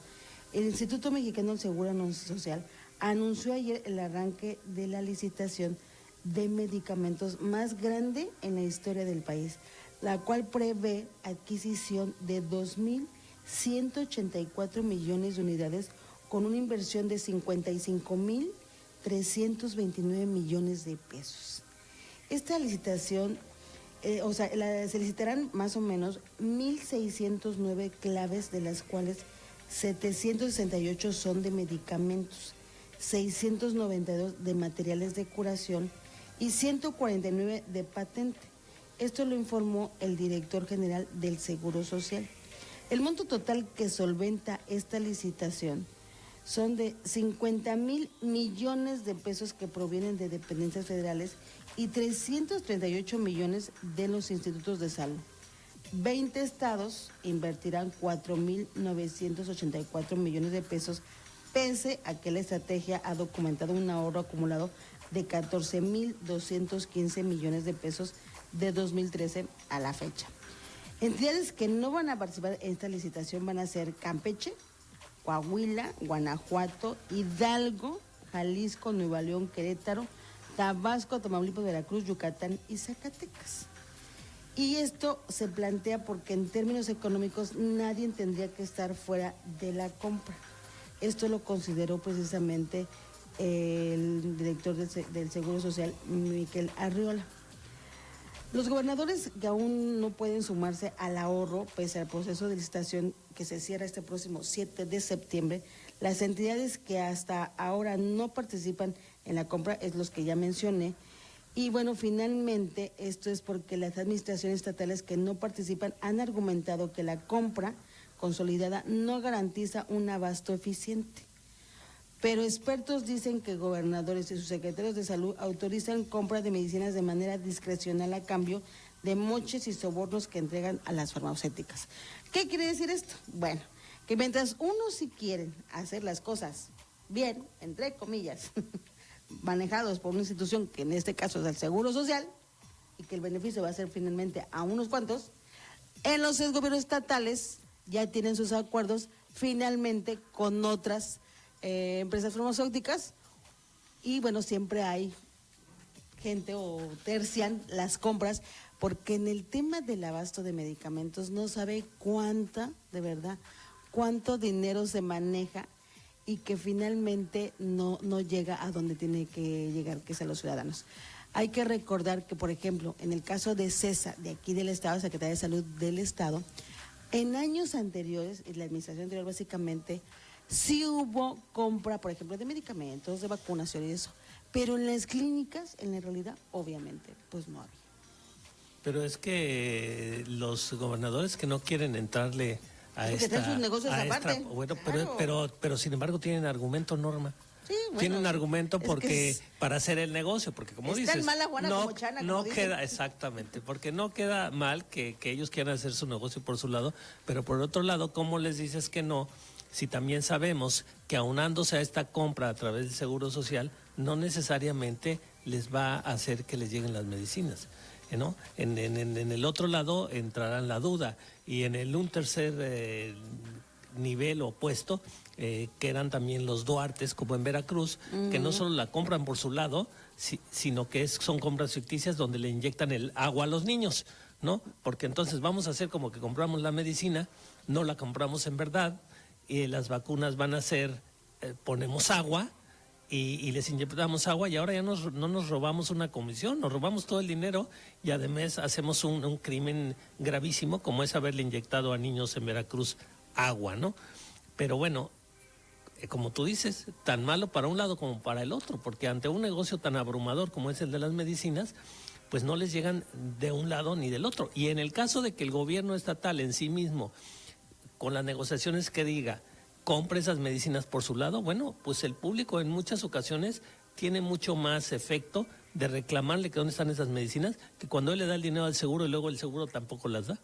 el Instituto Mexicano del Seguro Social anunció ayer el arranque de la licitación de medicamentos más grande en la historia del país, la cual prevé adquisición de 2.184 millones de unidades con una inversión de 55.329 millones de pesos. Esta licitación, se licitarán más o menos 1.609 claves, de las cuales 768 son de medicamentos, 692 de materiales de curación y 149 de patente. Esto lo informó el director general del Seguro Social. El monto total que solventa esta licitación son de 50,000 millones de pesos que provienen de dependencias federales y 338 millones de los institutos de salud. 20 estados invertirán 4.984 millones de pesos, pese a que la estrategia ha documentado un ahorro acumulado de 14.215 millones de pesos de 2013 a la fecha. Entidades que no van a participar en esta licitación van a ser Campeche, Coahuila, Guanajuato, Hidalgo, Jalisco, Nuevo León, Querétaro, Tabasco, Tamaulipas, Veracruz, Yucatán y Zacatecas. Y esto se plantea porque en términos económicos nadie tendría que estar fuera de la compra. Esto lo consideró precisamente el director del Seguro Social, Miquel Arriola. Los gobernadores que aún no pueden sumarse al ahorro, pese al proceso de licitación que se cierra este próximo 7 de septiembre, las entidades que hasta ahora no participan en la compra es los que ya mencioné. Y bueno, finalmente esto es porque las administraciones estatales que no participan han argumentado que la compra consolidada no garantiza un abasto eficiente. Pero expertos dicen que gobernadores y sus secretarios de salud autorizan compra de medicinas de manera discrecional a cambio de moches y sobornos que entregan a las farmacéuticas. ¿Qué quiere decir esto? Bueno, que mientras unos sí quieren hacer las cosas bien, entre comillas, manejados por una institución que en este caso es el Seguro Social, y que el beneficio va a ser finalmente a unos cuantos, en los gobiernos estatales ya tienen sus acuerdos finalmente con otras empresas farmacéuticas, y bueno, siempre hay gente o tercian las compras, porque en el tema del abasto de medicamentos no sabe cuánto dinero se maneja y que finalmente no llega a donde tiene que llegar, que es a los ciudadanos. Hay que recordar que, por ejemplo, en el caso de CESA, de aquí del Estado, Secretaría de Salud del Estado, en años anteriores, en la administración anterior básicamente, sí hubo compra, por ejemplo, de medicamentos, de vacunación y eso, pero en las clínicas, en la realidad, obviamente, pues no había. Pero es que los gobernadores que no quieren entrarle a sus negocios aparte. Bueno, claro. pero sin embargo tienen argumento, Norma. Sí, bueno, tienen argumento porque es para hacer el negocio, porque como está dices, en mala Juana como Chana, no como queda dicen. exactamente, porque no queda mal que ellos quieran hacer su negocio por su lado, pero por otro lado, ¿cómo les dices que no? Si también sabemos que aunándose a esta compra a través del Seguro Social, no necesariamente les va a hacer que les lleguen las medicinas, ¿no? En el otro lado entrará la duda, y en un tercer nivel opuesto quedan también los Duartes, como en Veracruz, que no solo la compran por su lado, sino que son compras ficticias donde le inyectan el agua a los niños, ¿no? Porque entonces vamos a hacer como que compramos la medicina, no la compramos en verdad, y las vacunas van a ser, ponemos agua y les inyectamos agua, y ahora ya no nos robamos una comisión, nos robamos todo el dinero, y además hacemos un crimen gravísimo como es haberle inyectado a niños en Veracruz agua, ¿no? Pero bueno, como tú dices, tan malo para un lado como para el otro, porque ante un negocio tan abrumador como es el de las medicinas, pues no les llegan de un lado ni del otro. Y en el caso de que el gobierno estatal en sí mismo, con las negociaciones que diga, compre esas medicinas por su lado, bueno, pues el público en muchas ocasiones tiene mucho más efecto de reclamarle que dónde están esas medicinas, que cuando él le da el dinero al seguro y luego el seguro tampoco las da.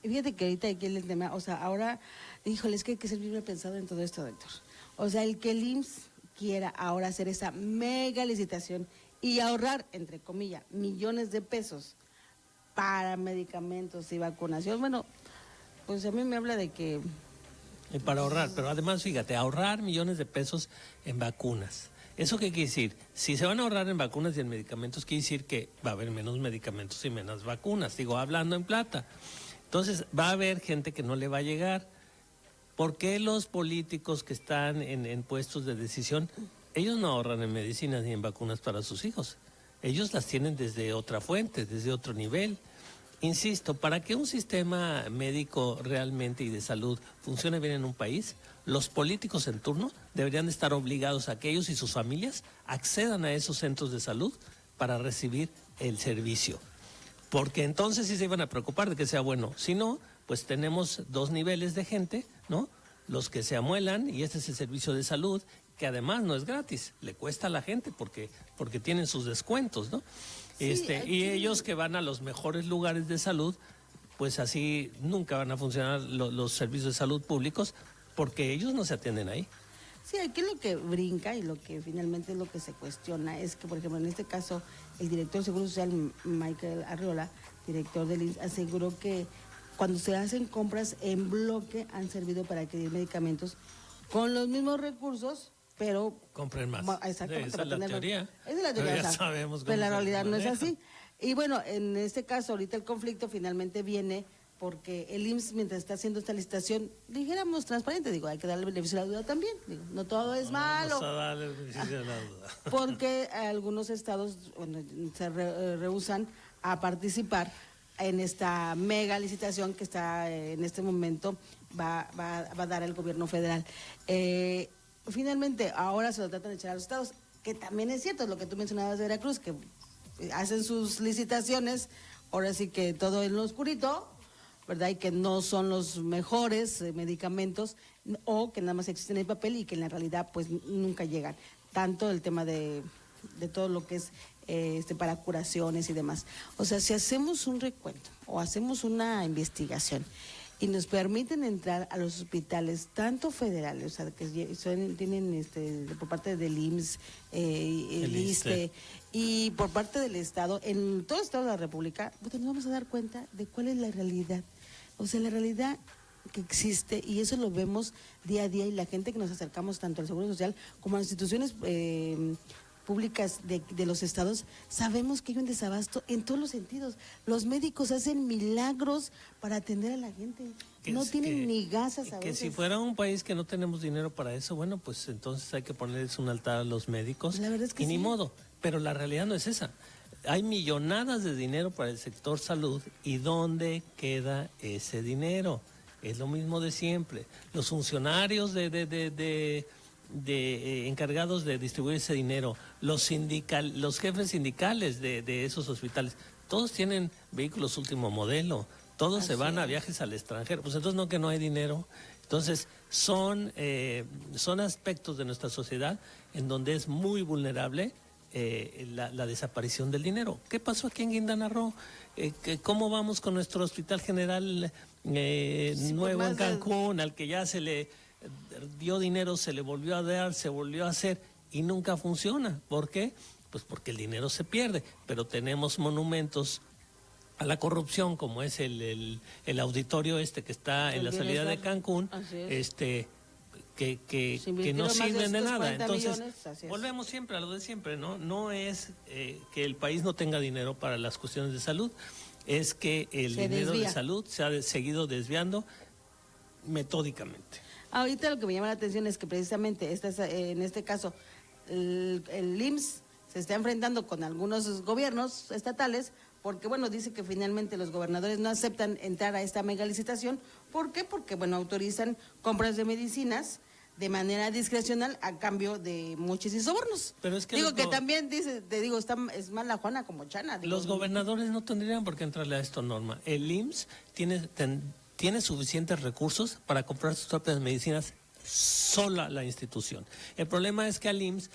Y fíjate que ahorita aquí el tema, o sea, ahora, híjole, es que hay que ser bien pensado en todo esto, doctor. O sea, el que el IMSS quiera ahora hacer esa mega licitación y ahorrar, entre comillas, millones de pesos para medicamentos y vacunación, bueno, pues a mí me habla de que Y para ahorrar, pero además, fíjate, ahorrar millones de pesos en vacunas. ¿Eso qué quiere decir? Si se van a ahorrar en vacunas y en medicamentos, quiere decir que va a haber menos medicamentos y menos vacunas. Digo, hablando en plata. Entonces, va a haber gente que no le va a llegar. ¿Por qué los políticos que están en puestos de decisión, ellos no ahorran en medicinas ni en vacunas para sus hijos? Ellos las tienen desde otra fuente, desde otro nivel. Insisto, para que un sistema médico realmente y de salud funcione bien en un país, los políticos en turno deberían estar obligados a que ellos y sus familias accedan a esos centros de salud para recibir el servicio. Porque entonces sí se iban a preocupar de que sea bueno. Si no, pues tenemos dos niveles de gente, ¿no? Los que se amuelan, y este es el servicio de salud, que además no es gratis, le cuesta a la gente porque tienen sus descuentos, ¿no? Sí, Y ellos que van a los mejores lugares de salud, pues así nunca van a funcionar los servicios de salud públicos, porque ellos no se atienden ahí. Sí, aquí lo que brinca y lo que finalmente es lo que se cuestiona es que, por ejemplo, en este caso, el director del Seguro Social, Michael Arriola, director del IMSS, aseguró que cuando se hacen compras en bloque han servido para adquirir medicamentos con los mismos recursos, pero... Compren más. Exactamente. Esa es la teoría. Esa es la teoría. Pero ya sabemos cómo pero la se realidad no es maneja. así. Y bueno, en este caso, ahorita el conflicto finalmente viene porque el IMSS, mientras está haciendo esta licitación, dijéramos transparente, digo, hay que darle beneficio a la duda también. Digo, no todo es malo. Vamos a darle beneficio a la duda. Porque algunos estados se rehúsan a participar en esta mega licitación que está en este momento va a dar el gobierno federal. Finalmente, ahora se lo tratan de echar a los estados, que también es cierto, lo que tú mencionabas de Veracruz, que hacen sus licitaciones, ahora sí que todo en lo oscurito, ¿verdad? Y que no son los mejores medicamentos, o que nada más existen en el papel y que en la realidad pues nunca llegan. Tanto el tema de todo lo que es para curaciones y demás. O sea, si hacemos un recuento o hacemos una investigación y nos permiten entrar a los hospitales, tanto federales, o sea, que tienen por parte del IMSS, el ISSSTE, y por parte del Estado, en todo el Estado de la República, pues nos vamos a dar cuenta de cuál es la realidad. O sea, la realidad que existe, y eso lo vemos día a día, y la gente que nos acercamos tanto al Seguro Social como a las instituciones públicas de los estados, sabemos que hay un desabasto en todos los sentidos. Los médicos hacen milagros para atender a la gente. No tienen ni gasas a veces. Que si fuera un país que no tenemos dinero para eso, bueno, pues entonces hay que ponerles un altar a los médicos. La verdad es que y sí. Ni modo. Pero la realidad no es esa. Hay millonadas de dinero para el sector salud, ¿y dónde queda ese dinero? Es lo mismo de siempre. Los funcionarios encargados de distribuir ese dinero, los jefes sindicales de esos hospitales, todos tienen vehículos último modelo, todos se van a viajes al extranjero, pues entonces no, que no hay dinero. Entonces son aspectos de nuestra sociedad en donde es muy vulnerable la desaparición del dinero. ¿Qué pasó aquí en Quintana Roo? ¿Cómo vamos con nuestro hospital general nuevo en Cancún, al que ya se le dio dinero, se le volvió a dar, se volvió a hacer y nunca funciona? ¿Por qué? Pues porque el dinero se pierde, pero tenemos monumentos a la corrupción, como es el auditorio que está en la salida de Cancún, que no sirven de nada. Entonces, volvemos siempre a lo de siempre, ¿no? No es que el país no tenga dinero para las cuestiones de salud, es que el dinero de salud se ha seguido desviando metódicamente. Ahorita lo que me llama la atención es que precisamente en este caso el IMSS se está enfrentando con algunos gobiernos estatales porque, bueno, dice que finalmente los gobernadores no aceptan entrar a esta mega licitación. ¿Por qué? Porque, bueno, autorizan compras de medicinas de manera discrecional a cambio de moches y sobornos. Pero es que también dice, es mala Juana como Chana. Los gobernadores no tendrían por qué entrarle a esto, Norma. El IMSS tiene suficientes recursos para comprar sus propias medicinas sola la institución. El problema es que al IMSS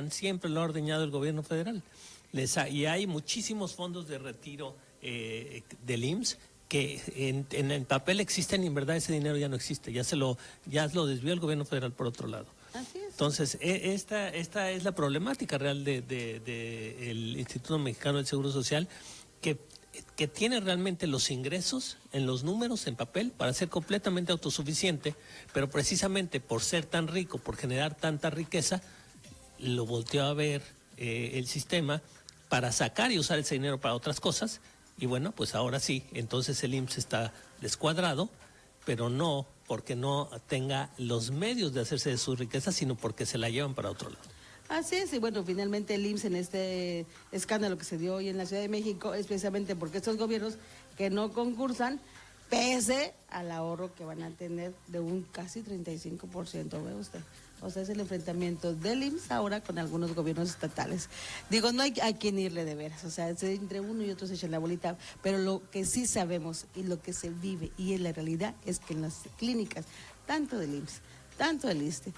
siempre lo ha ordeñado el gobierno federal. Y hay muchísimos fondos de retiro del IMSS que en el papel existen y en verdad ese dinero ya no existe, ya lo desvió el gobierno federal por otro lado. Así es. Entonces, esta es la problemática real del Instituto Mexicano del Seguro Social, que que tiene realmente los ingresos en los números, en papel, para ser completamente autosuficiente, pero precisamente por ser tan rico, por generar tanta riqueza, lo volteó a ver el sistema para sacar y usar ese dinero para otras cosas, y bueno, pues ahora sí, entonces el IMSS está descuadrado, pero no porque no tenga los medios de hacerse de su riqueza, sino porque se la llevan para otro lado. Así es, y bueno, finalmente el IMSS en este escándalo que se dio hoy en la Ciudad de México es precisamente porque estos gobiernos que no concursan, pese al ahorro que van a tener de un casi 35%, ¿ve usted? O sea, es el enfrentamiento del IMSS ahora con algunos gobiernos estatales. Digo, no hay a quien irle de veras, o sea, entre uno y otro se echan la bolita, pero lo que sí sabemos y lo que se vive y en la realidad es que en las clínicas, tanto del IMSS, tanto del ISSSTE,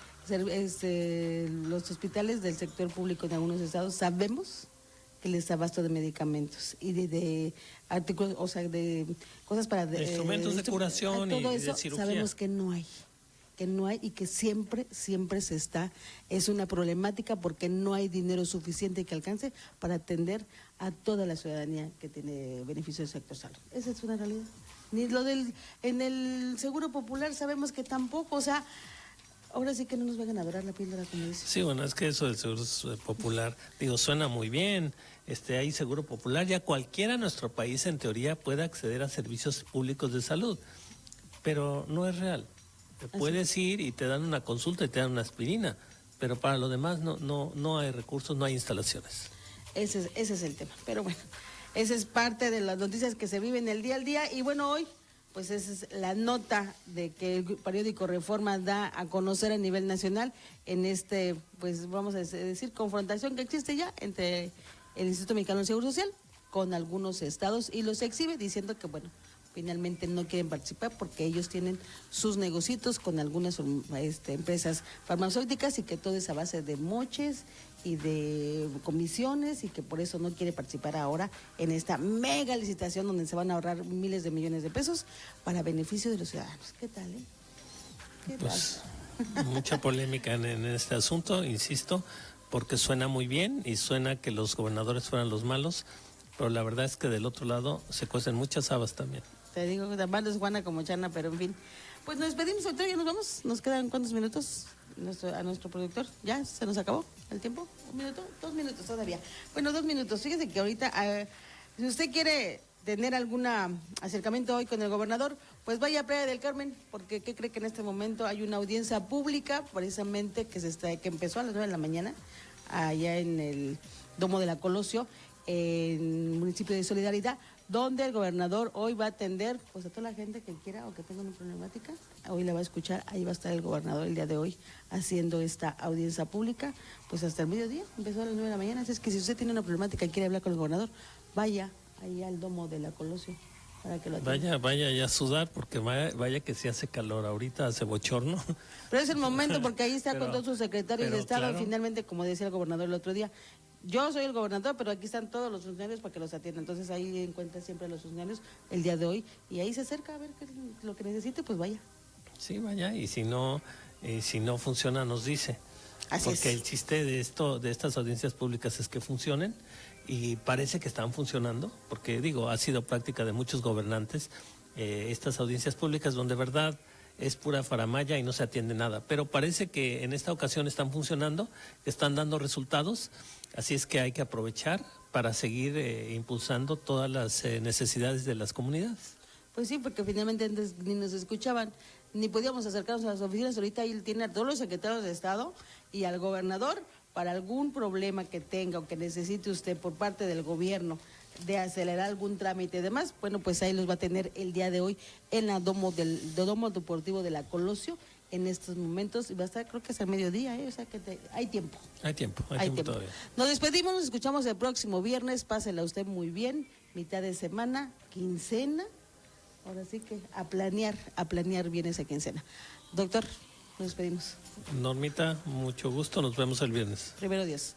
los hospitales del sector público en algunos estados, sabemos que les abasto de medicamentos y de artículos, o sea, de cosas para... De instrumentos de curación todo y eso, de cirugía. sabemos que no hay y que siempre es una problemática porque no hay dinero suficiente que alcance para atender a toda la ciudadanía que tiene beneficio del sector salud. Esa es una realidad. Ni lo en el Seguro Popular sabemos que tampoco, o sea, ahora sí que no nos vayan a dorar la píldora, como dice. Sí, bueno, es que eso del Seguro Popular, digo, suena muy bien. Hay Seguro Popular, ya cualquiera en nuestro país en teoría puede acceder a servicios públicos de salud, pero no es real. Puedes ir y te dan una consulta y te dan una aspirina, pero para lo demás no hay recursos, no hay instalaciones. Ese es el tema, pero bueno, esa es parte de las noticias que se viven el día al día y bueno, hoy pues esa es la nota de que el periódico Reforma da a conocer a nivel nacional en pues vamos a decir, confrontación que existe ya entre el Instituto Mexicano del Seguro Social con algunos estados y los exhibe diciendo que bueno, finalmente no quieren participar porque ellos tienen sus negocios con algunas empresas farmacéuticas y que todo es a base de moches y de comisiones y que por eso no quiere participar ahora en esta mega licitación donde se van a ahorrar miles de millones de pesos para beneficio de los ciudadanos. ¿Qué tal, ¿Qué pues, tal? Mucha polémica en este asunto, insisto, porque suena muy bien y suena que los gobernadores fueran los malos, pero la verdad es que del otro lado se cuecen muchas habas también. Te digo que tan malo es Juana como Chana, pero en fin. Pues nos despedimos, doctor, ya nos vamos. Nos quedan ¿cuántos minutos a nuestro productor? ¿Ya se nos acabó el tiempo? ¿Un minuto? 2 minutos todavía. Bueno, 2 minutos. Fíjese que ahorita, si usted quiere tener algún acercamiento hoy con el gobernador, pues vaya a Playa del Carmen, porque ¿qué cree que en este momento hay una audiencia pública, precisamente que empezó a las 9 de la mañana, allá en el Domo de la Colosio, en el municipio de Solidaridad, donde el gobernador hoy va a atender pues a toda la gente que quiera o que tenga una problemática, hoy la va a escuchar, ahí va a estar el gobernador el día de hoy haciendo esta audiencia pública, pues hasta el mediodía, empezó a las 9 de la mañana, así es que si usted tiene una problemática y quiere hablar con el gobernador, vaya ahí al Domo de la Colosio para que lo atienda. Vaya ya a sudar porque vaya que sí hace calor, ahorita hace bochorno. Pero es el momento porque ahí está con todos sus secretarios de Estado, claro. Finalmente, como decía el gobernador el otro día, yo soy el gobernador, pero aquí están todos los funcionarios para que los atiendan. Entonces ahí encuentra siempre a los funcionarios el día de hoy y ahí se acerca a ver qué es lo que necesite, pues vaya. Sí, vaya, y si no funciona nos dice. Así porque es. El chiste de estas audiencias públicas es que funcionen y parece que están funcionando, porque digo, ha sido práctica de muchos gobernantes estas audiencias públicas donde verdad es pura faramalla y no se atiende nada, pero parece que en esta ocasión están funcionando, están dando resultados, así es que hay que aprovechar para seguir impulsando todas las necesidades de las comunidades. Pues sí, porque finalmente antes ni nos escuchaban, ni podíamos acercarnos a las oficinas, ahorita ahí tiene a todos los secretarios de Estado y al gobernador para algún problema que tenga o que necesite usted por parte del gobierno de acelerar algún trámite y demás, bueno, pues ahí los va a tener el día de hoy en la Domo Deportivo de la Colosio en estos momentos y va a estar creo que hasta el mediodía, o sea que hay tiempo. Hay tiempo todavía. Nos despedimos, nos escuchamos el próximo viernes, pásela usted muy bien, mitad de semana, quincena, ahora sí que a planear bien esa quincena. Doctor, nos despedimos. Normita, mucho gusto, nos vemos el viernes. Primero Dios.